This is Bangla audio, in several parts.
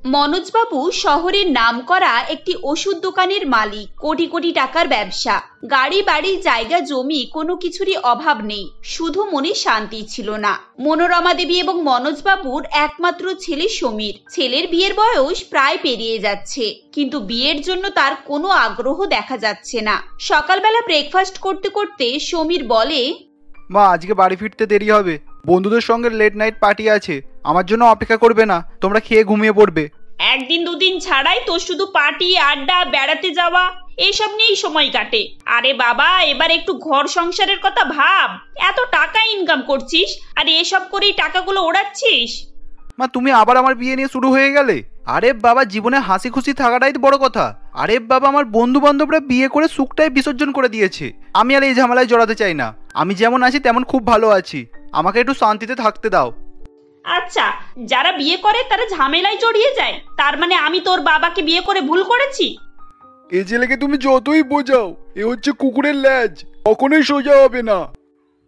মনোজবাবু শহরের নামকরা একটি ওষুধ দোকানের মালিক। কোটি কোটি টাকার ব্যবসা, গাড়ি বাড়ি জায়গা জমি কোনো কিছুরই অভাব নেই, শুধু মনে শান্তি ছিল না। মনোরমা দেবী এবং মনোজবাবুর একমাত্র ছেলে সমীর। ছেলের বিয়ের বয়স প্রায় পেরিয়ে যাচ্ছে, কিন্তু বিয়ের জন্য তার কোনো আগ্রহ দেখা যাচ্ছে না। সকালবেলা ব্রেকফাস্ট করতে করতে সমীর বলে, মা আজকে বাড়ি ফিরতে দেরি হবে, বন্ধুদের সঙ্গে লেট নাইট পার্টি আছে, আমার জন্য অপেক্ষা করবে না, তোমরা খেয়ে ঘুমিয়ে পড়বে। একদিন দুদিন ছাড়াই তো শুধু পার্টি আড্ডা বেড়াতে যাওয়া এসব নিয়েই সময় কাটে। আরে বাবা, এবার একটু ঘর সংসারের কথা ভাব। এত টাকা ইনকাম করছিস আর এসব করেই টাকাগুলো ওড়াচ্ছিস। মা তুমি আবার আমার বিয়ে নিয়ে শুরু হয়ে গেলে। আরে বাবা, জীবনে হাসি খুশি থাকাটাই তো বড় কথা। আরে বাবা, আমার বন্ধু বান্ধবরা বিয়ে করে সুখটাই বিসর্জন করে দিয়েছে। আমি আর এই ঝামেলায় জড়াতে চাই না। আমি যেমন আছি তেমন খুব ভালো আছি, আমাকে একটু শান্তিতে থাকতে দাও। আচ্ছা, যারা বিয়ে করে তারা ঝামেলায় জড়িয়ে যায়, তার মানে আমি তোর বাবাকে বিয়ে করে ভুল করেছি? এ ছেলেকে তুমি যতই বোঝাও, এ হচ্ছে কুকুরের ল্যাজ, কখনোই সোজা হবে না।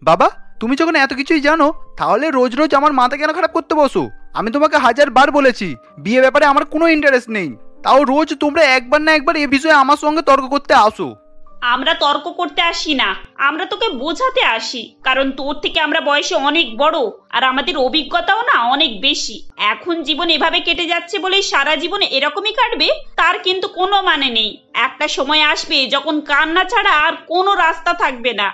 বাবা, তুমি যখন এত কিছুই জানো, তাহলে রোজ রোজ আমার মাথা কেন খারাপ করতে বসো? আমি তোমাকে 1000 বার বলেছি বিয়ে ব্যাপারে আমার কোনো ইন্টারেস্ট নেই, তাও রোজ তোমরা একবার না একবার এ বিষয়ে আমার সঙ্গে তর্ক করতে আসো। আমরা তর্ক করতে আসি না, আমরা তোকে বোঝাতে আসি, কারণ তোর থেকে আমরা বয়সে অনেক বড় আর আমাদের অভিজ্ঞতাও না অনেক বেশি। এখন জীবন এভাবে কেটে যাচ্ছে বলে সারা জীবন এরকমই কাটবে তার কিন্তু কোনো মানে নেই। একটা সময় আসবে যখন কান্না ছাড়া আর কোনো রাস্তা থাকবে না।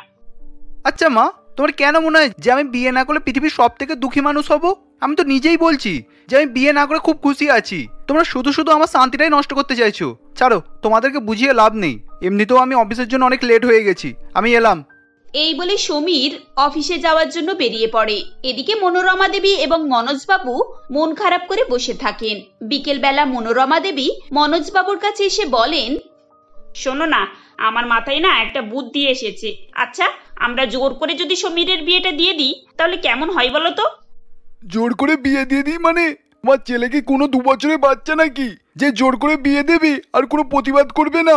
আচ্ছা মা, তোমার কেন মনে হয় যে আমি বিয়ে না করলে পৃথিবীর সব থেকে দুঃখী মানুষ হব? আমি তো নিজেই বলছি যে আমি বিয়ে না করে খুব খুশি আছি। তোমরা শুধু শুধু আমার শান্তিটাই নষ্ট করতে চাইছো। ছাড়ো, তোমাদেরকে বুঝিয়ে লাভ নেই, এমনিতেও আমি অফিসের জন্য অনেক লেট হয়ে গেছি, আমি এলাম। এই বলে সমীর অফিসে যাওয়ার জন্য বেরিয়ে পড়ে। এদিকে মনোরমা দেবী এবং মনোজবাবু মন খারাপ করে বসে থাকেন। বিকেলবেলা মনোরমা দেবী মনোজবাবুর কাছে এসে বলেন, শোনো না, আমার মাথায় না একটা বুদ্ধি এসেছে। আচ্ছা, আমরা জোর করে যদি সমীরের বিয়েটা দিয়ে দিই তাহলে কেমন হয় বলো তো? জোর করে বিয়ে দিয়ে দিই মানে? আমার ছেলে কি কোনো 2 বছরের বাচ্চা নাকি যে জোর করে বিয়ে দেবে আর কোনো প্রতিবাদ করবে না?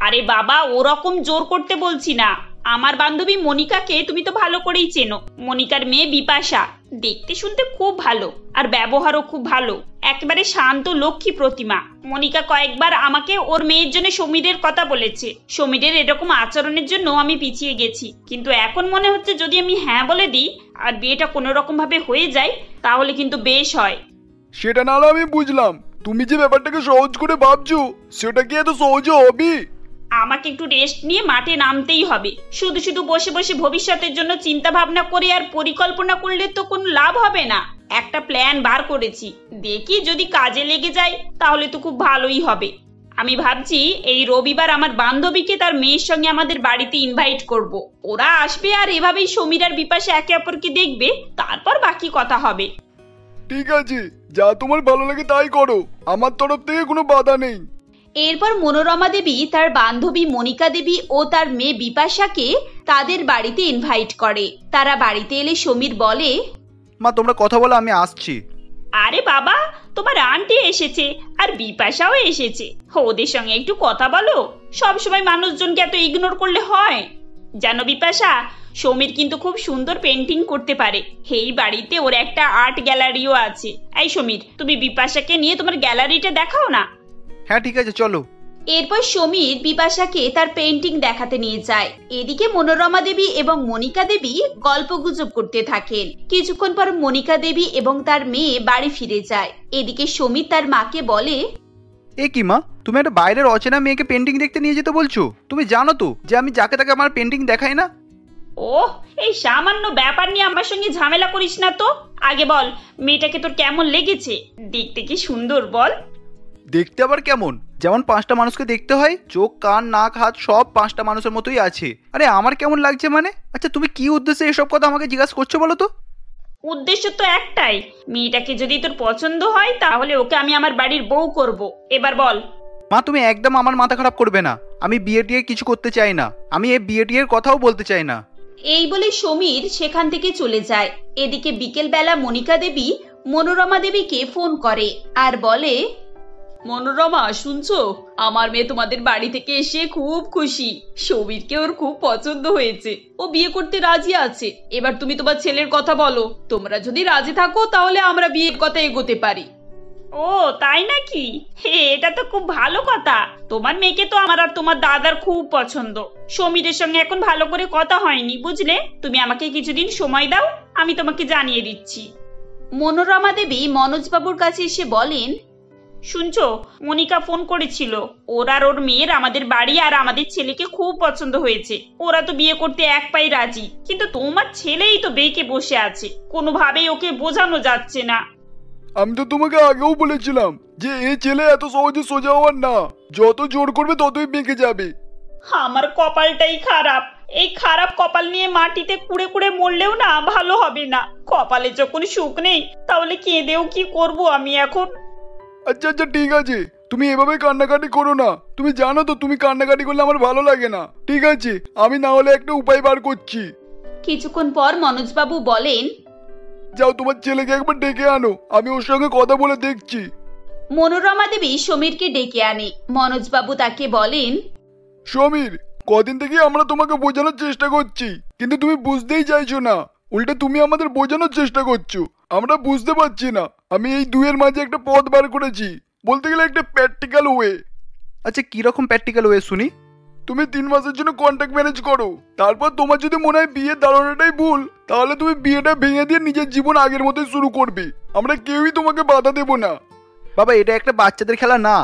আরে বাবা, ওরকম জোর করতে বলছি না। আমার বান্ধবী মনিকাকে তুমি তো ভালো করেই চেনো। মনিকার মেয়ে বিপাশা দেখতে শুনতে খুব ভালো আর ব্যবহারও খুব ভালো, একেবারে শান্ত লক্ষ্মী প্রতিমা। মনিকা কয়েকবার আমাকে ওর মেয়ের জন্য সমীরের কথা বলেছে। সমীরের এরকম আচরণের জন্য আমি পিছিয়ে গেছি, কিন্তু এখন মনে হচ্ছে যদি আমি হ্যাঁ বলে দিই আর বিয়েটা কোনো রকম ভাবে হয়ে যায় তাহলে কিন্তু বেশ হয়। সেটা না আমি বুঝলাম, তুমি যে ব্যাপারটাকে সহজ করে ভাবছো সেটা কি এত সহজ হবে? আমাকে একটু রেস্ট নিয়ে মাঠে নামতেই হবে। শুধু শুধু বসে বসে ভবিষ্যতের জন্য চিন্তা ভাবনা করে আর পরিকল্পনা করলে তো কোনো লাভ হবে না। একটা প্ল্যান বার করেছি, দেখি যদি কাজে লেগে যায় তাহলে তো খুব ভালোই হবে। আমি ভাবছি এই রবিবার আমার বান্ধবীকে তার মেয়ের সঙ্গে আমাদের বাড়িতে ইনভাইট করব। ওরা আসবে আর এভাবেই সমীর আর বিপাশা একে অপরকে দেখবে, তারপর বাকি কথা হবে। ঠিক আছে, যা তোমার ভালো লাগে তাই করো, আমার তরফ থেকে কোনো বাধা নেই। এরপর মনোরমা দেবী তার বান্ধবী মনিকা দেবী ও তার মেয়ে বিপাশাকে তাদের বাড়িতে ইনভাইট করে। তারা বাড়িতে এলে সমীর বলে, মা তোমরা কথা বলো, আমি আসছি। আরে বাবা, তোমার আন্টি এসেছে আর বিপাশাও এসেছে, ওদের সঙ্গে একটু কথা বলো। সবসময় মানুষজনকে এত ইগনোর করলে হয়? জানো বিপাশা, সমীর কিন্তু খুব সুন্দর পেন্টিং করতে পারে। এই বাড়িতে ওর একটা আর্ট গ্যালারিও আছে। এই সমীর, তুমি বিপাশাকে নিয়ে তোমার গ্যালারিটা দেখাও না। হ্যাঁ ঠিক আছে, চলো। এরপর সমীর বিপাশাকে তার পেন্টিং দেখাতে নিয়ে যায়। এদিকে মনোরমা দেবী এবং মনিকা দেবী গল্পগুজব করতে থাকেন। কিছুক্ষণ পর মনিকা দেবী এবং তার মেয়ে বাড়ি ফিরে যায়। এদিকে সমীর তার মাকে বলে, এ কি মা, তুমি একটা বাইরের অচেনা মেয়েকে পেন্টিং দেখতে নিয়ে যেতে বলছো? তুমি জানো তো যে আমি যাকে তাকে আমার পেন্টিং দেখাই না। ওহ, এই সামান্য ব্যাপার নিয়ে আমার সঙ্গে ঝামেলা করিস না তো। আগে বল, মেয়েটাকে তোর কেমন লেগেছে? দেখতে কি সুন্দর বল? দেখতে আবার কেমন? যেমন 5টা মানুষকে দেখতে হয়, চোখ কান নাক হাত সব 5টা মানুষের মতোই আছে। আরে আমার কেমন লাগছে মানে? আচ্ছা তুমি কি উদ্দেশ্যে এসব কথা আমাকে জিজ্ঞাসা করছো বলো তো? উদ্দেশ্য তো একটাই, মেয়েটাকে যদি তোর পছন্দ হয় তাহলে ওকে আমি আমার বাড়ির বউ করব। এবার বল। মা তুমি একদম আমার মাথা খারাপ করবে না, আমি বিয়ে টিয়ে কিছু করতে চাই না, আমি এই বিয়ে টিয়ের কথাও বলতে চাই না। এই বলে সমীর সেখান থেকে চলে যায়। এদিকে বিকেলবেলা মনিকা দেবী মনোরমা দেবীকে ফোন করে আর বলে, মনোরমা শুনছো, আমার মেয়ে তোমাদের বাড়ি থেকে এসে খুব খুশি। সমীরকে ওর খুব পছন্দ হয়েছে, ও বিয়ে করতে রাজি আছে। এবার তুমি তোমার ছেলের কথা বলো, তোমরা যদি রাজি থাকো তাহলে আমরা বিয়ের কথা এগোতে পারি। ও তাই নাকি? হে, এটা তো খুব ভালো কথা। তোমার মেয়েকে তো আমার আর তোমার দাদার খুব পছন্দ। সমীরের সঙ্গে এখন ভালো করে কথা হয়নি, বুঝলে? তুমি আমাকে কিছুদিন সময় দাও, আমি তোমাকে জানিয়ে দিচ্ছি। মনোরমা দেবী মনোজবাবুর কাছে এসে বলেন, শুনছো, মনিকা ফোন করেছিল। ওর আর ওর মেয়ের আমাদের বাড়ি আর আমাদের ছেলেকে খুব পছন্দ হয়েছে। ওরা তো বিয়ে করতে এক পায়ে রাজি, কিন্তু তোমার ছেলেই তো বেঁকে বসে আছে, কোনোভাবেই ওকে বোঝানো যাচ্ছে না। আমি তো তোমাকে আগেও বলেছিলাম যে এই ছেলে এত সহজে সোজা হওয়ার না, যত জোর করবে ততই বেঁকে যাবে। আমার কপালটাই খারাপ। এই খারাপ কপাল নিয়ে মাটিতে কুড়ে কুড়ে মরলেও না ভালো হবে না। কপালে যখন সুখ নেই, তাহলে কেঁদেও কি করব আমি এখন? আচ্ছা আচ্ছা ঠিক আছে, তুমি এভাবে কান্নাকাটি করো না। তুমি জানো তো তুমি কান্নাকাটি করলে আমার ভালো লাগে না। ঠিক আছে, আমি না হলে একটা উপায় বার করছি। কিছুক্ষণ পর মনোজবাবু বলেন, যাও তোমার ছেলেকে একবার ডেকে আনো, আমি ওর সঙ্গে কথা বলে দেখছি। মনোরমা দেবী সমীরকে ডেকে আনে। মনোজবাবু তাকে বলেন, সমীর, কদিন থেকে আমরা তোমাকে বোঝানোর চেষ্টা করছি, কিন্তু তুমি বুঝতেই চাইছো না। উল্টে তুমি আমাদের বোঝানোর চেষ্টা করছো, আমরা বুঝতে পারছি না। আমি এই দুয়ের মাঝে একটা পথ বার করেছি, বলতে গেলে একটা প্র্যাকটিক্যাল ওয়ে। আচ্ছা, কিরকম প্র্যাকটিক্যাল ওয়ে শুনি? তুমি 3 মাসের জন্য কন্ট্যাক্ট ম্যানেজ করো। তারপর তোমার যদি মনে হয় বিয়ের ধারণাটাই ভুল, তাহলে তুমি বিয়েটা ভেঙে দিয়ে নিজের জীবন আগের মতোই শুরু করবে। আমরা কেউই তোমাকে বাধা দেব না। বাবা, এটা একটা বাচ্চাদের খেলা না।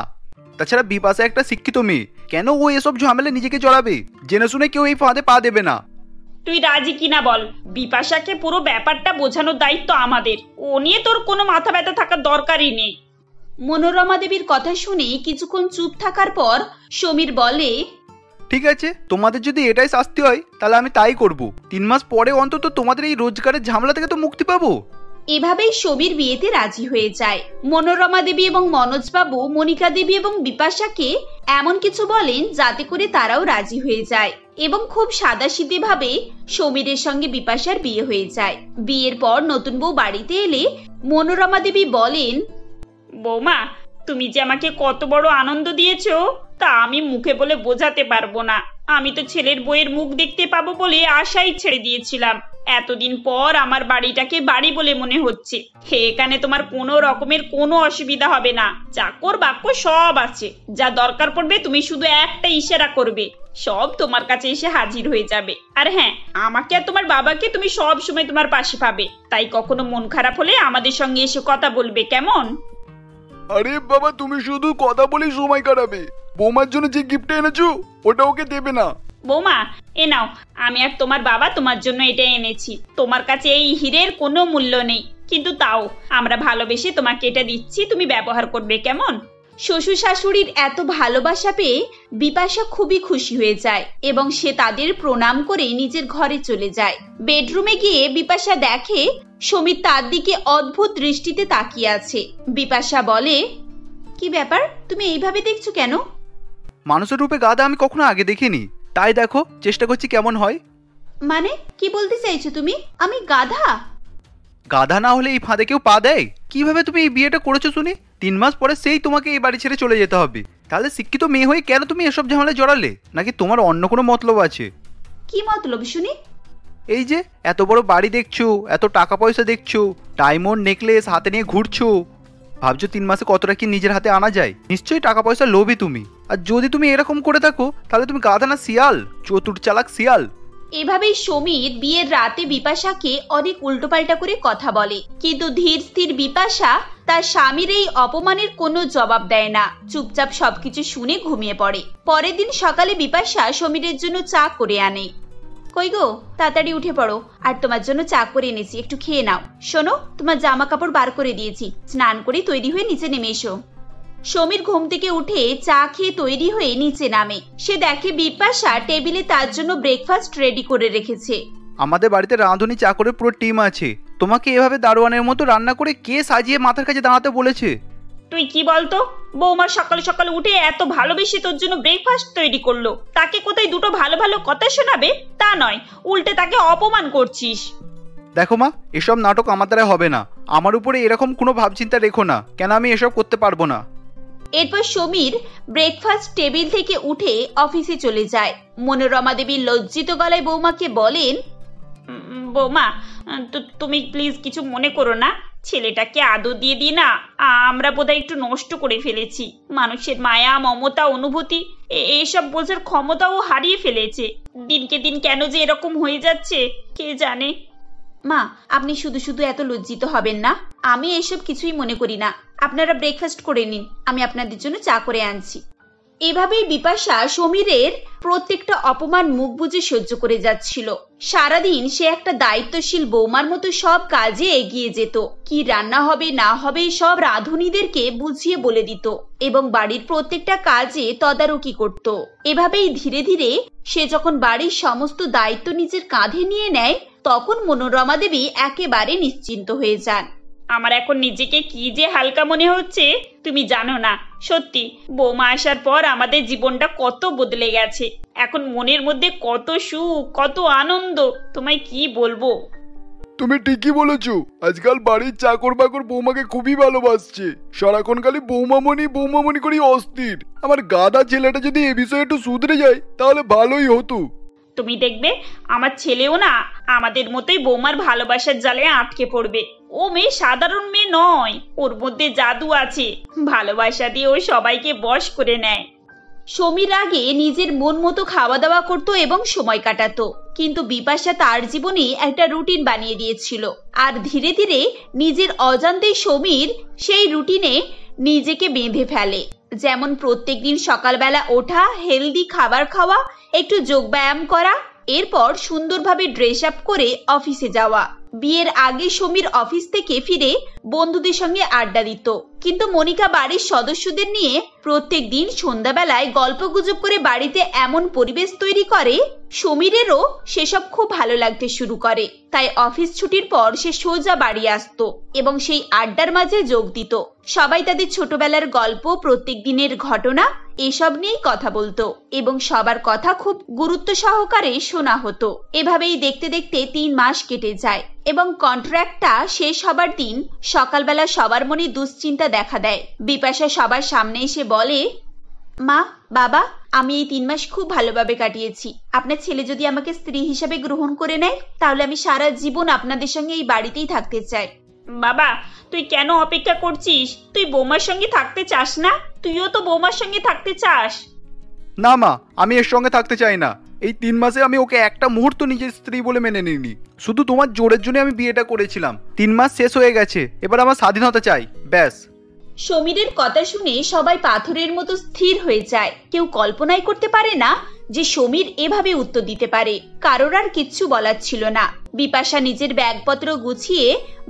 তাছাড়া বিপাশা একটা শিক্ষিত মেয়ে, কেন ও এসব ঝামেলা নিজেকে জড়াবে? জেনে শুনে কেউ এই ফাঁদে পা দেবে না। তুই রাজি কিনা বল। বিপাশাকে পুরো ব্যাপারটা বোঝানোর দায়িত্ব আমাদের। ও নিয়ে তোর কোনো মাথা ব্যথা থাকার দরকারই নেই। মনোরমা দেবীর কথা শুনে কিছুক্ষণ চুপ থাকার পর সমীর বলে, ঠিক আছে, তোমাদের যদি এটাই শাস্তি হয় তাহলে আমি তাই করব। 3 মাস পরে অন্তত তোমাদের এই রোজগারের ঝামেলা থেকে তো মুক্তি পাবো। এভাবেই সমীর বিয়েতে রাজি হয়ে যায়। মনোরমা দেবী এবং মনোজবাবু মনিকা দেবী এবং বিপাশাকে এমন কিছু বলেন যাতে করে তারাও রাজি হয়ে যায়, এবং খুব সাদাসিধে ভাবে সমীরের সঙ্গে বিপাশার বিয়ে হয়ে যায়। বিয়ের পর নতুন বউ বাড়িতে এলে মনোরমা দেবী বলেন, বৌমা, তুমি যে আমাকে কত বড় আনন্দ দিয়েছো তা আমি মুখে বলে বোঝাতে পারবো না। আমি তো ছেলের বউয়ের মুখ দেখতে পাবো বলে আশাই ছেড়ে দিয়েছিলাম। এতদিন পর আমার বাড়িটাকে বাড়ি বলে মনে হচ্ছে। এখানে তোমার কোনো রকমের কোনো অসুবিধা হবে না। চাকর বাক্য সব আছে, যা দরকার পড়বে তুমি শুধু একটা ইশারা করবে, সব তোমার কাছে এসে হাজির হয়ে যাবে। আর হ্যাঁ, আমাকে আর তোমার বাবাকে তুমি সব সময় তোমার পাশে পাবে। তাই কখনো মন খারাপ হলে আমাদের সঙ্গে এসে কথা বলবে, কেমন? আরে বাবা, তুমি শুধু কথা বলেই সময় কাটাবে। বৌমার জন্য যে গিফট এনেছো ওটা ওকে দেবে না। বৌমা, এ নাও, আমি আর তোমার বাবা তোমার জন্য এটা এনেছি। তোমার কাছে এই হীরের কোনো মূল্য নেই, কিন্তু তাও আমরা ভালোবেসে তোমাকে এটা দিচ্ছি, তুমি ব্যবহার করবে, কেমন? শ্বশুর শাশুড়ির এত ভালোবাসা পেয়ে বিপাশা খুবই খুশি হয়ে যায় এবং সে তাদের প্রণাম করে নিজের ঘরে চলে যায়। বেডরুমে গিয়ে বিপাশা দেখে সমীর তার দিকে অদ্ভুত দৃষ্টিতে তাকিয়ে আছে। বিপাশা বলে, কি ব্যাপার, তুমি এইভাবে দেখছো কেন? মানুষের রূপে গাধা আমি কখনো আগে দেখিনি, তাই দেখো চেষ্টা করছি কেমন হয়। মানে কি বলতে চাইছো তুমি? আমি গাধা? গাধা না হলে এই ফাঁদে কেউ পা দেয়? কিভাবে তুমি এই বিয়েটা করেছো শুনি? 3 মাস পরে সেই তোমাকে এই বাড়ি ছেড়ে চলে যেতে হবে। তাহলে শিক্ষিত মেয়ে হয়ে কেন তুমি এসব ঝামেলায় জড়ালে? নাকি তোমার অন্য কোনো মতলব আছে? কি মতলব শুনি? এই যে এত বড় বাড়ি দেখছো, এত টাকা পয়সা দেখছো, ডায়মন্ড নেকলেস হাতে নিয়ে ঘুরছো, ভাবছো 3 মাসে কতটা কি নিজের হাতে আনা যায়? নিশ্চয়ই টাকা পয়সা লোভী তুমি। আর যদি তুমি এরকম করে থাকো তাহলে তুমি গাধা না শিয়াল, চতুর চালাক শিয়াল। এভাবেই সমীর বিয়ের রাতে বিপাশাকে অনেক উল্টোপাল্টা করে কথা বলে, কিন্তু ধীর স্থির বিপাশা তার স্বামীর এই অপমানের কোনো জবাব দেয় না, চুপচাপ সবকিছু শুনে ঘুমিয়ে পড়ে। পরের দিন সকালে বিপাশা সমীরের জন্য চা করে আনে। কই গো, তাড়াতাড়ি উঠে পড়ো, আর তোমার জন্য চা করে এনেছি, একটু খেয়ে নাও। শোনো, তোমার জামা কাপড় বার করে দিয়েছি, স্নান করে তৈরি হয়ে নিচে নেমে এসো। সমীর ঘুম থেকে উঠে চা খেয়ে তৈরি হয়ে নিচে নামে। সে দেখে বিপাশা টেবিলে তার জন্য ব্রেকফাস্ট রেডি করে রেখেছে। আমাদের বাড়িতে রাঁধুনি চাকরের পুরো টিম আছে। তোমাকে এভাবে দারোয়ানের মতো রান্না করে কে সাজিয়ে মাথার কাছে দাঁড়াতে বলেছে? তুই কি বলতো, বৌমা সকাল সকাল উঠে এত ভালোবেসে তোর জন্য ব্রেকফাস্ট তৈরি করলো, তাকে কোথায় দুটো ভালো ভালো কথা শোনাবে তা নয়, উল্টে তাকে অপমান করছিস। দেখো মা, এসব নাটক আমার দ্বারা হবে না। আমার উপরে এরকম কোনো ভাবচিন্তা রেখো না, কেন আমি এসব করতে পারবো না। এরপর সমীর ব্রেকফাস্ট টেবিল থেকে উঠে অফিসে চলে যায়। মনোরমা দেবী লজ্জিত গলায় বৌমাকে বলেন, বৌমা, তুমি প্লিজ কিছু মনে করো না। ছেলেটাকে আদর দিয়ে দিয়ে না আমরা বোধহয় একটু নষ্ট করে ফেলেছি। মানুষের মায়া, মমতা, অনুভূতি এসব বোঝার ক্ষমতাও হারিয়ে ফেলেছে। দিনকে দিন কেন যে এরকম হয়ে যাচ্ছে কে জানে। মা, আপনি শুধু শুধু এত লজ্জিত হবেন না। আমি এসব কিছুই মনে করি না। আপনারা ব্রেকফাস্ট করে নিন, আমি আপনাদের জন্য চা করে আনছি। এভাবেই বিপাশা সমীরের প্রত্যেকটা অপমান মুখ বুজে সহ্য করে যাচ্ছিল। সারাদিন সে একটা দায়িত্বশীল বৌমার মতো সব কাজে এগিয়ে যেত। কি রান্না হবে না হবে সব রাঁধুনিদেরকে বুঝিয়ে বলে দিত এবং বাড়ির প্রত্যেকটা কাজে তদারকি করত। এভাবেই ধীরে ধীরে সে যখন বাড়ির সমস্ত দায়িত্ব নিজের কাঁধে নিয়ে নেয়, তখন মনোরমা দেবী একেবারে নিশ্চিন্ত হয়ে যান। আমার এখন নিজেকে কি যে হালকা মনে হচ্ছে তুমি জানো না। সত্যি বৌমা আসার পর আমাদের জীবনটা কত বদলে গেছে। এখন মনের মধ্যে কত সুখ, কত আনন্দ, তোমায় কি বলবো। তুমি ঠিকই বলেছো। আজকাল বাড়ির চাকর বাকর বৌমাকে খুবই ভালোবাসছে। সারাক্ষণ খালি বৌমামণি করেই অস্থির। আমার গাদা ছেলেটা যদি এ বিষয়ে একটু শুধরে যায় তাহলে ভালোই হতো। তুমি দেখবে আমার ছেলেও না আমাদের মতোই বৌমার ভালোবাসার জালে আটকে পড়বে। ও মেয়ে সাধারণ মেয়ে নয়, ওর মধ্যে জাদু আছে। ভালোবাসা দিয়ে ও সবাইকে বশ করে নেয়। সমীর আগে নিজের মন মতো খাওয়া দাওয়া করতো এবং সময় কাটাতো, কিন্তু বিপাশা তার জীবনে একটা রুটিন বানিয়ে দিয়েছিল। আর ধীরে ধীরে নিজের অজান্তেই সমীর সেই রুটিনে নিজেকে বেঁধে ফেলে। যেমন প্রত্যেকদিন সকালবেলা ওঠা, হেলদি খাবার খাওয়া, একটু যোগব্যায়াম করা, এরপর সুন্দরভাবে ড্রেস আপ করে অফিসে যাওয়া। বিয়ের আগে সমীর অফিস থেকে ফিরে বন্ধুদের সঙ্গে আড্ডা দিত, কিন্তু মনিকা বাড়ির সদস্যদের নিয়ে প্রত্যেক দিন সন্ধ্যাবেলায় গল্পগুজব করে বাড়িতে এমন পরিবেশ তৈরি করে সমীরেরও সেসব খুব ভালো লাগতে শুরু করে। তাই অফিস ছুটির পর সে সোজা বাড়ি আসতো এবং সেই আড্ডার মাঝে যোগ দিত। সবাই তাদের ছোটবেলার গল্প, প্রত্যেক দিনের ঘটনা এসব নিয়েই কথা বলতো এবং সবার কথা খুব গুরুত্ব সহকারে শোনা হতো। এভাবেই দেখতে দেখতে 3 মাস কেটে যায় এবং কন্ট্রাক্টটা শেষ হবার দিন সকালবেলা সবার মনে দুশ্চিন্তা দেখা দেয়। বিপাশা সবার সামনে এসে বলে, মা, বাবা, আমি এই 3 মাস খুব ভালোভাবে কাটিয়েছি। আপনার ছেলে যদি আমাকে স্ত্রী হিসেবে গ্রহণ করে নেয় তাহলে আমি সারা জীবন আপনাদের সঙ্গে এই বাড়িতেই থাকতে চাই। বাবা, তুই কেন অপেক্ষা করছিস? তুই বৌমার সঙ্গে থাকতে চাস না? তুইও তো বৌমার সঙ্গে থাকতে চাস। না মা, আমি এর সঙ্গে থাকতে চাই না। এই 3 মাসে আমি ওকে একটা মুহূর্ত নিজের স্ত্রী বলে মেনে নিইনি। শুধু তোমার জোরের জন্য আমি বিয়েটা করেছিলাম। 3 মাস শেষ হয়ে গেছে, এবার আমার স্বাধীনতা চাই, ব্যাস। সমীরের কথা শুনে সবাই পাথরের মতো স্থির হয়ে যায়। কেউ কল্পনাই করতে পারে না যে সমীর এভাবে উত্তর দিতে পারে। কারোর আর কিচ্ছু বলার ছিল না। বিপাশা নিজের ব্যাগপত্র গুছিয়ে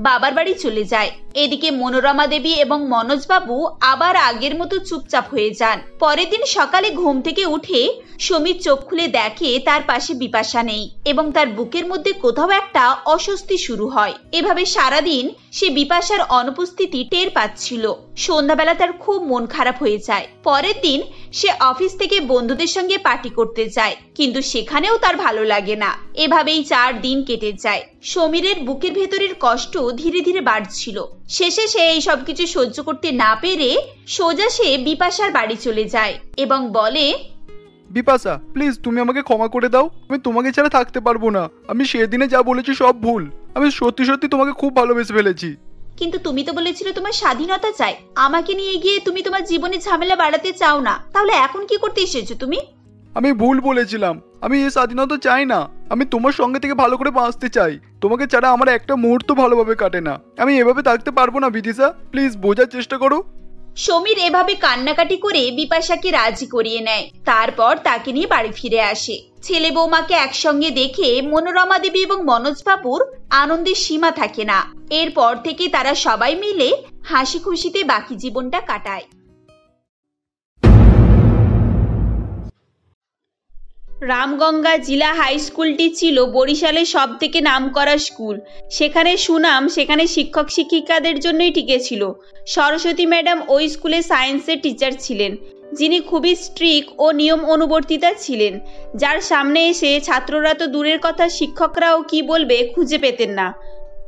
বাবার বাড়ি চলে যায়। এদিকে মনোরমা দেবী এবং মনোজবাবু আবার আগের মতো চুপচাপ হয়ে যান। পরের দিন সকালে ঘুম থেকে উঠে সমীর চোখ খুলে দেখে তার পাশে বিপাশা নেই এবং তার বুকের মধ্যে কোথাও একটা অস্বস্তি শুরু হয়। এভাবে সারাদিন সে বিপাশার অনুপস্থিতি টের পাচ্ছিল। সন্ধ্যাবেলা তার খুব মন খারাপ হয়ে যায়। পরের দিন সে অফিস থেকে বন্ধুদের সঙ্গে পার্টি করতে যায়, কিন্তু সেখানেও তার ভালো লাগে না। এভাবেই 4 দিন কেটে যায়। সমীরের বুকের ভেতরের কষ্ট ধীরে ধীরে বাড়ছিল। শেষে সে এই সবকিছু সহ্য করতে না পেরে সোজা সে বিপাশার বাড়ি চলে যায় এবং বলে, বিপাশা, প্লিজ তুমি আমাকে ক্ষমা করে দাও। আমি তোমাকে ছাড়া থাকতে পারবো না। আমি সেদিনে যা বলেছি সব ভুল। আমি সত্যি সত্যি তোমাকে খুব ভালোবেসে ফেলেছি। কিন্তু তুমি তো বলেছিলে তোমার স্বাধীনতা চাই। আমাকে নিয়ে গিয়ে তুমি তোমার জীবনে ঝামেলা বাড়াতে চাও না, তাহলে এখন কি করতে এসেছো তুমি? আমি ভুল বলেছিলাম। আমি এই স্বাধীনতা চাই না। আমি তোমার সঙ্গে থেকে ভালো করে বাঁচতে চাই। তোমাকে ছাড়া আমার একটা মুহূর্ত ভালোভাবে কাটে না। আমি এভাবে থাকতে পারবো না বিদিশা, প্লিজ বোঝার চেষ্টা করো। সমীর এভাবে কান্নাকাটি করে বিপাশাকে রাজি করিয়ে নেয়। তারপর তাকে নিয়ে বাড়ি ফিরে আসে। ছেলে বৌমাকে একসঙ্গে দেখে মনোরমা দেবী এবং মনোজবাবুর আনন্দের সীমা থাকে না। এরপর থেকে তারা সবাই মিলে হাসি খুশিতে বাকি জীবনটা কাটায়। রামগঙ্গা জিলা হাই স্কুলটি ছিল বরিশালের সব থেকে নামকরা স্কুল। সেখানে সুনাম সেখানে শিক্ষক শিক্ষিকাদের জন্যই টিকেছিল। সরস্বতী ম্যাডাম ওই স্কুলে সায়েন্সের টিচার ছিলেন, যিনি খুবই স্ট্রিক্ট ও নিয়ম অনুবর্তিতা ছিলেন, যার সামনে এসে ছাত্ররা তো দূরের কথা শিক্ষকরাও কি বলবে খুঁজে পেতেন না।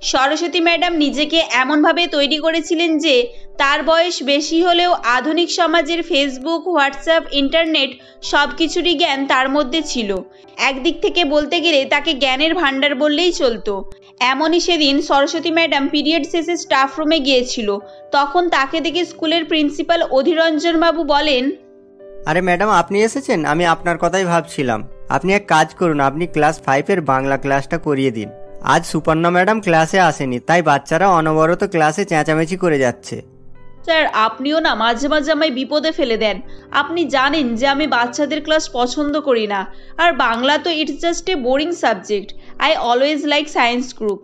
সরস্বতী ম্যাডাম নিজেকে এমনভাবে তৈরি করেছিলেন যে তার বয়স বেশি হলেও আধুনিক সমাজের ফেসবুক, হোয়াটসঅ্যাপ, ইন্টারনেট সব কিছুরই জ্ঞান তার মধ্যে ছিল। একদিক থেকে বলতে গেলে তাকে জ্ঞানের ভাণ্ডার বললেই চলতো। এমনই সেদিন সরস্বতী ম্যাডাম পিরিয়ড শেষে স্টাফ রুমে গিয়েছিল। তখন তাকে দেখে স্কুলের প্রিন্সিপাল অধীররঞ্জন বাবু বলেন, আরে ম্যাডাম, আপনি এসেছেন? আমি আপনার কথাই ভাবছিলাম। আপনি এক কাজ করুন, আপনি ক্লাস 5-এর বাংলা ক্লাসটা করিয়ে দিন। আজ সুপর্ণা ম্যাডাম ক্লাসে আসেনি, তাই বাচ্চারা অনবরত ক্লাসে চেঁচামেচি করে যাচ্ছে। স্যার, আপনিও না মাঝে মাঝে আমায় বিপদে ফেলে দেন। আপনি জানেন যে আমি বাচ্চাদের ক্লাস পছন্দ করি না, আর বাংলা তো it's just a boring subject. I always like science group.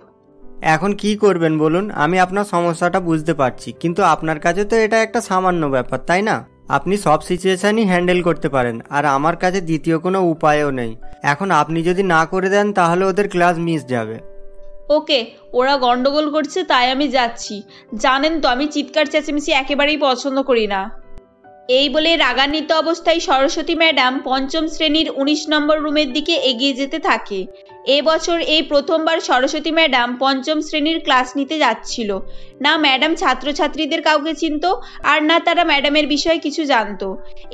এখন কি করবেন বলুন? আমি আপনার সমস্যাটা বুঝতে পারছি, কিন্তু আপনার কাছে তো এটা একটা সামান্য ব্যাপার, তাই না? আপনি সব সিচুয়েশনই হ্যান্ডেল করতে পারেন, আর আমার কাছে দ্বিতীয় কোনো উপায়ও নেই। এখন আপনি যদি না করে দেন তাহলে ওদের ক্লাস মিস যাবে। ওকে, ওরা গন্ডগোল করছে তাই আমি যাচ্ছি। জানেন তো আমি চিৎকার চেঁচামেচি একেবারেই পছন্দ করি না। এই বলে রাগান্বিত অবস্থায় সরস্বতী ম্যাডাম পঞ্চম শ্রেণীর 19 নম্বর রুমের দিকে এগিয়ে যেতে থাকে। এবছর এই প্রথমবার সরস্বতী ম্যাডাম পঞ্চম শ্রেণীর ক্লাস নিতে যাচ্ছিল। না ম্যাডাম ছাত্রছাত্রীদের কাউকে চিনত, আর না তারা ম্যাডামের বিষয়ে কিছু জানতো।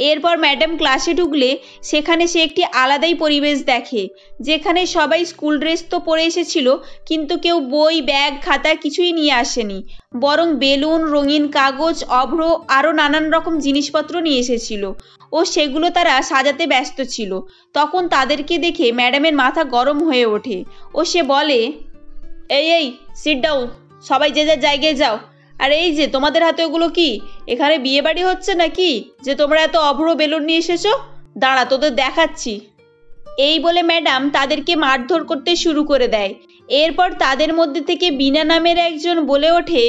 এরপর ম্যাডাম ক্লাসে ঢুকলে সেখানে সে একটি আলাদাই পরিবেশ দেখে, যেখানে সবাই স্কুল ড্রেস তো পরে এসেছিল, কিন্তু কেউ বই, ব্যাগ, খাতা কিছুই নিয়ে আসেনি। বরং বেলুন, রঙিন কাগজ, অভ্র আরও নানান রকম জিনিসপত্র নিয়ে এসেছিল ও সেগুলো তারা সাজাতে ব্যস্ত ছিল। তখন তাদেরকে দেখে ম্যাডামের মাথা গরম হয়ে ওঠে ও সে বলে, এই সিট ডাউন, সবাই যে যার জায়গায় যাও। আর এই যে তোমাদের হাতে ওগুলো কি? এখানে বিয়ে বাড়ি হচ্ছে নাকি যে তোমরা এত অভ্র বেলুন নিয়ে এসেছো? দাঁড়া, তোদের দেখাচ্ছি। এই বলে ম্যাডাম তাদেরকে মারধর করতে শুরু করে দেয়। এরপর তাদের মধ্যে থেকে বিনা নামের একজন বলে ওঠে,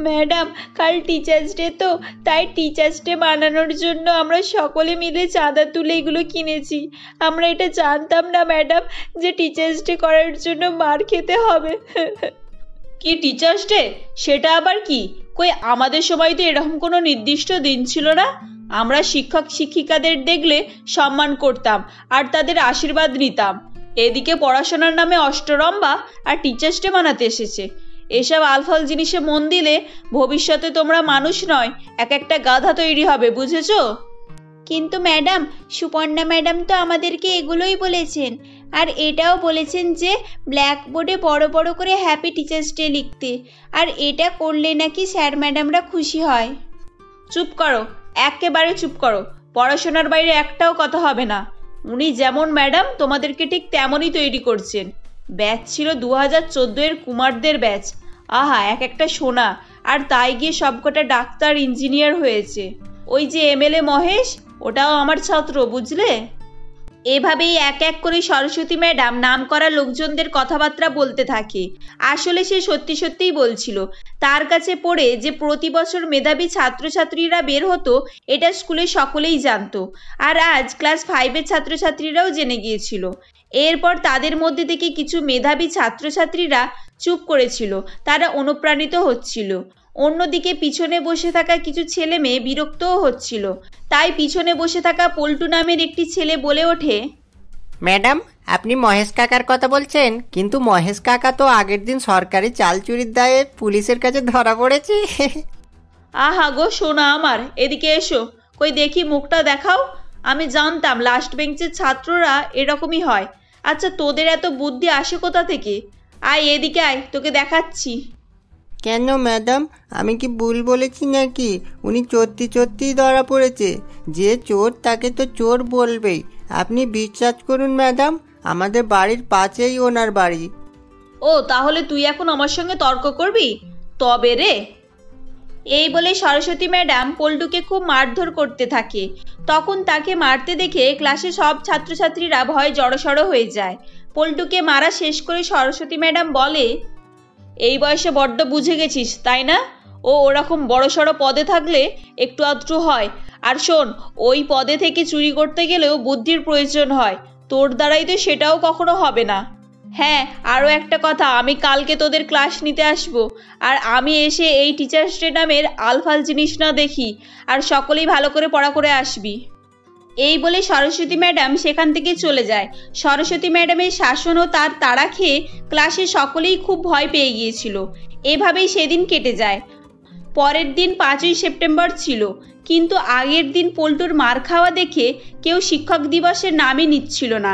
ম্যাডাম কাল টিচার্স ডে তো, তাই টিচার্স ডে বানানোর জন্য আমরা সকলে মিলে চাঁদা তুলে এগুলো কিনেছি। আমরা এটা জানতাম না ম্যাডাম যে টিচার্স ডে করার জন্য মার খেতে হবে। কি টিচার্স ডে? সেটা আবার কি? কই আমাদের সময় তো এরকম কোনো নির্দিষ্ট দিন ছিল না। আমরা শিক্ষক শিক্ষিকাদের দেখলে সম্মান করতাম আর তাদের আশীর্বাদ নিতাম। এদিকে পড়াশোনার নামে অষ্টরম্বা আর টিচার্স ডে বানাতে এসেছে। এসব আলফাল জিনিসে মন দিলে ভবিষ্যতে তোমরা মানুষ নয়, এক একটা গাধা তৈরি হবে, বুঝেছো? কিন্তু ম্যাডাম, সুপর্ণা ম্যাডাম তো আমাদেরকে এগুলোই বলেছেন, আর এটাও বলেছেন যে ব্ল্যাকবোর্ডে বড় বড় করে হ্যাপি টিচার্স ডে লিখতে, আর এটা করলে নাকি স্যার ম্যাডামরা খুশি হয়। চুপ করো, একেবারে চুপ করো। পড়াশোনার বাইরে একটাও কথা হবে না। উনি যেমন ম্যাডাম তোমাদেরকে ঠিক তেমনই তৈরি করছেন। ব্যাচ ছিল 2014-এর কুমারদের ব্যাচ। আহা, এক একটা সোনা, আর তাই গিয়ে সবকটা ডাক্তার, ইঞ্জিনিয়ার হয়েছে। ওই যে এমএলএ মহেশ, ওটাও আমার ছাত্র, বুঝলে? এভাবেই এক এক করে সরস্বতী ম্যাডাম নাম করা লোকজনদের কথাবার্তা বলতে থাকে। আসলে সে সত্যি সত্যিই বলছিল। তার কাছে পড়ে যে প্রতি বছর মেধাবী ছাত্রছাত্রীরা বের হতো এটা স্কুলে সকলেই জানতো, আর আজ ক্লাস 5-এর ছাত্রছাত্রীরাও জেনে গিয়েছিল। এরপর তাদের মধ্যে থেকে কিছু মেধাবী ছাত্রছাত্রীরা চুপ করেছিল, তারা অনুপ্রাণিত হচ্ছিল। অন্যদিকে পিছনে বসে থাকা কিছু ছেলে মেয়ে বিরক্তও হচ্ছিল। তাই পিছনে বসে থাকা পল্টু নামের একটি ছেলে বলে ওঠে, ম্যাডাম, আপনি মহেশ কাকার কথা বলছেন? কিন্তু মহেশ কাকা তো আগের দিন সরকারি চাল চুরির দায়ে পুলিশের কাছে ধরা পড়েছে। আহা গো সোনা আমার, এদিকে এসো, কই দেখি মুখটা দেখাও। আমি জানতাম লাস্ট বেঞ্চের ছাত্ররা এরকমই হয়। আচ্ছা, তোদের এত বুদ্ধি আসে কোথা থেকে? আয় এদিকে আয়, তোকে দেখাচ্ছি। কেন ম্যাডাম, আমি কি ভুল বলেছি নাকি? উনি চোরটি ধরা পড়েছে। যে চোর তাকে তো চোর বলবেই। আপনি বিশ্বাস করুন ম্যাডাম, আমাদের বাড়ির পাশেই ওনার বাড়ি। ও, তাহলে তুই এখন আমার সঙ্গে তর্ক করবি? তবে রে। এই বলে সরস্বতী ম্যাডাম পল্টুকে খুব মারধর করতে থাকে। তখন তাকে মারতে দেখে ক্লাসে সব ছাত্রছাত্রীরা ভয়ে জড়সড় হয়ে যায়। পল্টুকে মারা শেষ করে সরস্বতী ম্যাডাম বলে, এই বয়সে বড্ড বুঝে গেছিস তাই না? ও ওরকম বড়সড় পদে থাকলে একটু আধটু হয়। আর শোন, ওই পদে থেকে চুরি করতে গেলেও বুদ্ধির প্রয়োজন হয়। তোর দ্বারাই তো সেটাও কখনো হবে না। হ্যাঁ, আরও একটা কথা, আমি কালকে তোদের ক্লাস নিতে আসবো, আর আমি এসে এই টিচার্স ডে নামের আলফাল জিনিস না দেখি। আর সকলেই ভালো করে পড়া করে আসবি। এই বলে সরস্বতী ম্যাডাম সেখান থেকে চলে যায়। সরস্বতী ম্যাডামের শাসন ও তার তাড়া খেয়ে ক্লাসে সকলেই খুব ভয় পেয়ে গিয়েছিল। এভাবেই সেদিন কেটে যায়। পরের দিন 5ই সেপ্টেম্বর ছিল, কিন্তু আগের দিন পল্টুর মার খাওয়া দেখে কেউ শিক্ষক দিবসের নামই নিচ্ছিল না।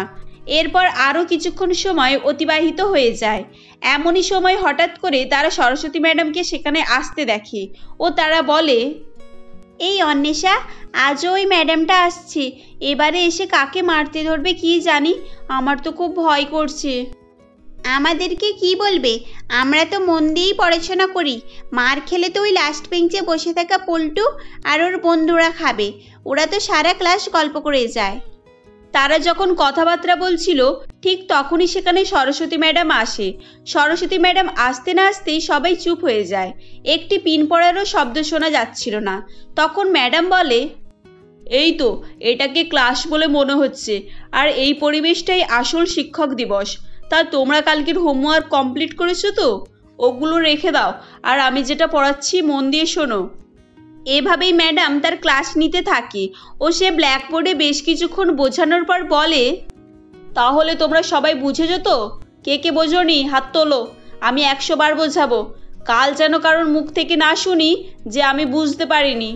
এরপর আরও কিছুক্ষণ সময় অতিবাহিত হয়ে যায়। এমনই সময় হঠাৎ করে তারা সরস্বতী ম্যাডামকে সেখানে আসতে দেখে ও তারা বলে, এই অন্বেষা, আজও ওই ম্যাডামটা আসছে। এবারে এসে কাকে মারতে ধরবে কি জানি, আমার তো খুব ভয় করছে। আমাদেরকে কি বলবে? আমরা তো মন দিয়েই পড়াশোনা করি। মার খেলে তো ওই লাস্ট বেঞ্চে বসে থাকা পল্টু আর ওর বন্ধুরা খাবে। ওরা তো সারা ক্লাস গল্প করে যায়। তারা যখন কথাবার্তা বলছিল ঠিক তখনই সেখানে সরস্বতী ম্যাডাম আসে। সরস্বতী ম্যাডাম আসতে না আসতেই সবাই চুপ হয়ে যায়। একটি পিন পড়ারও শব্দ শোনা যাচ্ছিল না। তখন ম্যাডাম বলে, এই তো, এটাকে ক্লাস বলে মনে হচ্ছে, আর এই পরিবেশটাই আসল শিক্ষক দিবস। তা তোমরা কালকের হোমওয়ার্ক কমপ্লিট করেছো তো? ওগুলো রেখে দাও, আর আমি যেটা পড়াচ্ছি মন দিয়ে শোনো। এভাবেই ম্যাডাম তার ক্লাস নিতে থাকে ও সে ব্ল্যাকবোর্ডে বেশ কিছুক্ষণ বোঝানোর পর বলে, তাহলে তোমরা সবাই বুঝেছো তো? কে কে বোঝোনি হাত তোলো, আমি 100 বার বোঝাবো। কাল যেন কারোর মুখ থেকে না শুনি যে আমি বুঝতে পারিনি।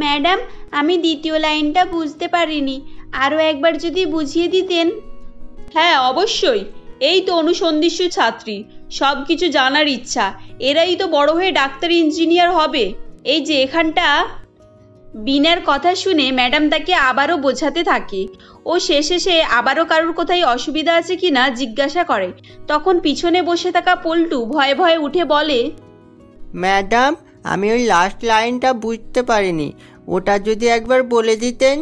ম্যাডাম, আমি দ্বিতীয় লাইনটা বুঝতে পারিনি, আরও একবার যদি বুঝিয়ে দিতেন। হ্যাঁ অবশ্যই, এই তো অনুসন্ধিৎসু ছাত্রী, সব কিছু জানার ইচ্ছা। এরাই তো বড় হয়ে ডাক্তার ইঞ্জিনিয়ার হবে। এই যে এখানটা। বিনার কথা শুনে ম্যাডাম তাকে আবারও বোঝাতে থাকে ও শেষে সে আবারও কারোর কোথায় অসুবিধা আছে কিনা জিজ্ঞাসা করে। তখন পিছনে বসে থাকা পল্টু ভয়ে ভয়ে উঠে বলে, ম্যাডাম, আমি ওই লাস্ট লাইনটা বুঝতে পারিনি, ওটা যদি একবার বলে দিতেন।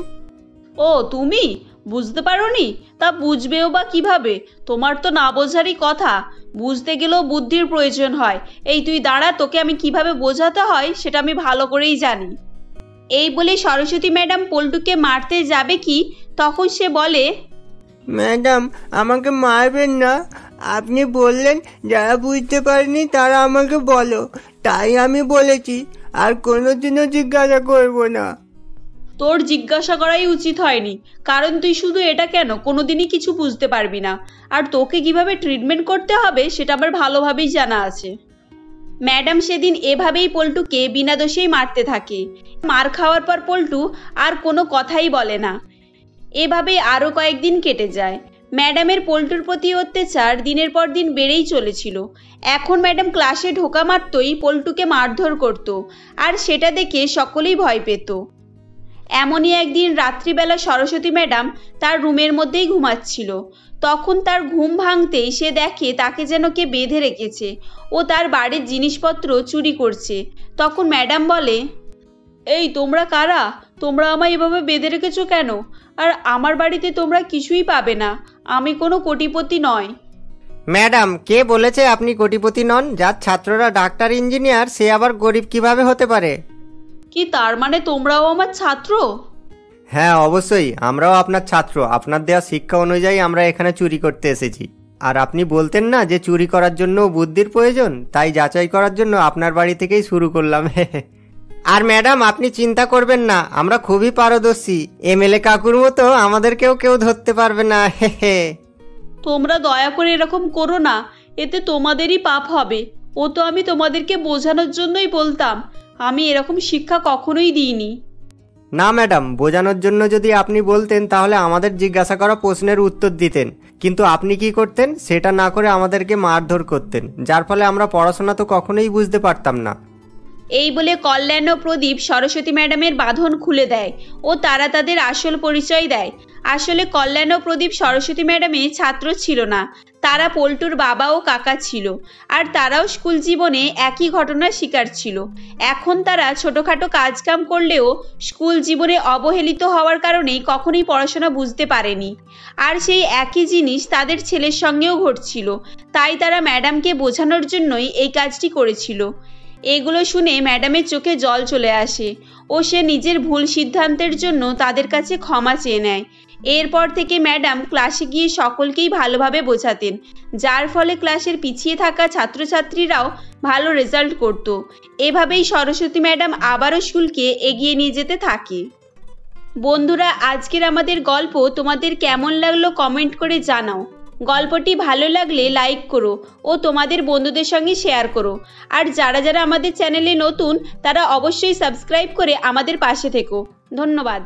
ও তুমি বুঝতে পারোনি? তা বুঝবেও বা কিভাবে? তোমার তো না বোঝারই কথা। বুঝতে গেলেও বুদ্ধির প্রয়োজন হয়। এই তুই দাঁড়া, তোকে আমি কিভাবে বোঝাতে হয় সেটা আমি ভালো করেই জানি। এই বলে সরস্বতী ম্যাডাম পল্টুকে মারতে যাবে কি তখন সে বলে, ম্যাডাম, আমাকে মারবেন না। আপনি বললেন যারা বুঝতে পারেনি তারা আমাকে বলো, তাই আমি বলেছি, আর কোনোদিনও জিজ্ঞাসা করব না। তোর জিজ্ঞাসা করাই উচিত হয়নি, কারণ তুই শুধু এটা কেন কোনোদিনই কিছু বুঝতে পারবি না। আর তোকে কিভাবে ট্রিটমেন্ট করতে হবে সেটা আমার ভালোভাবেই জানা আছে। ম্যাডাম সেদিন এভাবেই পল্টুকে বিনা দোষেই মারতে থাকে। মার খাওয়ার পর পল্টু আর কোনো কথাই বলে না। এভাবেই আরও কয়েকদিন কেটে যায়। ম্যাডামের পল্টুর প্রতি অত্যাচার দিনের পর দিন বেড়েই চলেছিল। এখন ম্যাডাম ক্লাসে ঢোকা মাত্রই পল্টুকে মারধর করত, আর সেটা দেখে সকলেই ভয় পেত। এমনই একদিন রাত্রিবেলা সরস্বতী ম্যাডাম তার রুমের মধ্যেই ঘুমাচ্ছিল। তখন তার ঘুম ভাঙতেই সে দেখে তাকে যেন কে বেঁধে রেখেছে ও তার বাড়ির জিনিসপত্র চুরি করছে। তখন ম্যাডাম বলে, এই তোমরা কারা? তোমরা আমায় এভাবে বেঁধে রেখেছো কেন? আর আমার বাড়িতে তোমরা কিছুই পাবে না, আমি কোনো কোটিপতি নয়। ম্যাডাম, কে বলেছে আপনি কোটিপতি নন? যার ছাত্ররা ডাক্তার ইঞ্জিনিয়ার সে আবার গরিব কিভাবে হতে পারে? কি তার মানে তোমরাও আমার ছাত্র? হ্যাঁ অবশ্যই, আমরাও আপনার ছাত্র। আপনার দেওয়া শিক্ষা অনুযায়ী আমরা এখানে চুরি করতে এসেছি। আর আপনি বলতেন না যে চুরি করার জন্য বুদ্ধির প্রয়োজন, তাই যাচাই করার জন্য আপনার বাড়ি থেকেই শুরু করলাম। আর ম্যাডাম, আপনি চিন্তা করবেন না, আমরা খুবই পারদর্শী। এমএলএ কাকুর মতো আমাদেরকেও কেউ ধরতে পারবে না। তোমরা দয়া করে এরকম করো না, এতে তোমাদেরই পাপ হবে। ও তো আমি তোমাদেরকে বোঝানোর জন্যই বলতাম, আমি এরকম শিক্ষা কখনোই দিইনি। না ম্যাডাম, বোঝানোর জন্য যদি আপনি বলতেন তাহলে আমাদের জিজ্ঞাসা করা প্রশ্নের উত্তর দিতেন, কিন্তু আপনি কি করতেন সেটা না করে আমাদেরকে মারধর করতেন, যার ফলে আমরা পড়াশোনা তো কখনোই বুঝতে পারতাম না। এই বলে কল্যাণ ও প্রদীপ সরস্বতী ম্যাডামের বাঁধন খুলে দেয় ও তারা তাদের আসল পরিচয় দেয়। আসলে কল্যাণ ও প্রদীপ সরস্বতী ম্যাডামের ছাত্র ছিল না, তারা পল্টুর বাবা ও কাকা ছিল, আর তারাও স্কুল জীবনে একই ঘটনার শিকার ছিল। এখন তারা ছোটখাটো কাজকাম করলেও স্কুল জীবনে অবহেলিত হওয়ার কারণে কখনোই পড়াশোনা বুঝতে পারেনি। আর সেই একই জিনিস তাদের ছেলের সঙ্গেও ঘটছিল, তাই তারা ম্যাডামকে বোঝানোর জন্যই এই কাজটি করেছিল। এগুলো শুনে ম্যাডামের চোখে জল চলে আসে ও সে নিজের ভুল সিদ্ধান্তের জন্য তাদের কাছে ক্ষমা চেয়ে নেয়। এরপর থেকে ম্যাডাম ক্লাসে গিয়ে সকলকেই ভালোভাবে বোঝাতেন, যার ফলে ক্লাসের পিছিয়ে থাকা ছাত্রছাত্রীরাও ভালো রেজাল্ট করত। এভাবেই সরস্বতী ম্যাডাম আবারও স্কুলকে এগিয়ে নিয়ে যেতে থাকে। বন্ধুরা, আজকের আমাদের গল্প তোমাদের কেমন লাগলো কমেন্ট করে জানাও। গল্পটি ভালো লাগলে লাইক করো ও তোমাদের বন্ধুদের সঙ্গে শেয়ার করো। আর যারা যারা আমাদের চ্যানেলে নতুন তারা অবশ্যই সাবস্ক্রাইব করে আমাদের পাশে থেকো। ধন্যবাদ।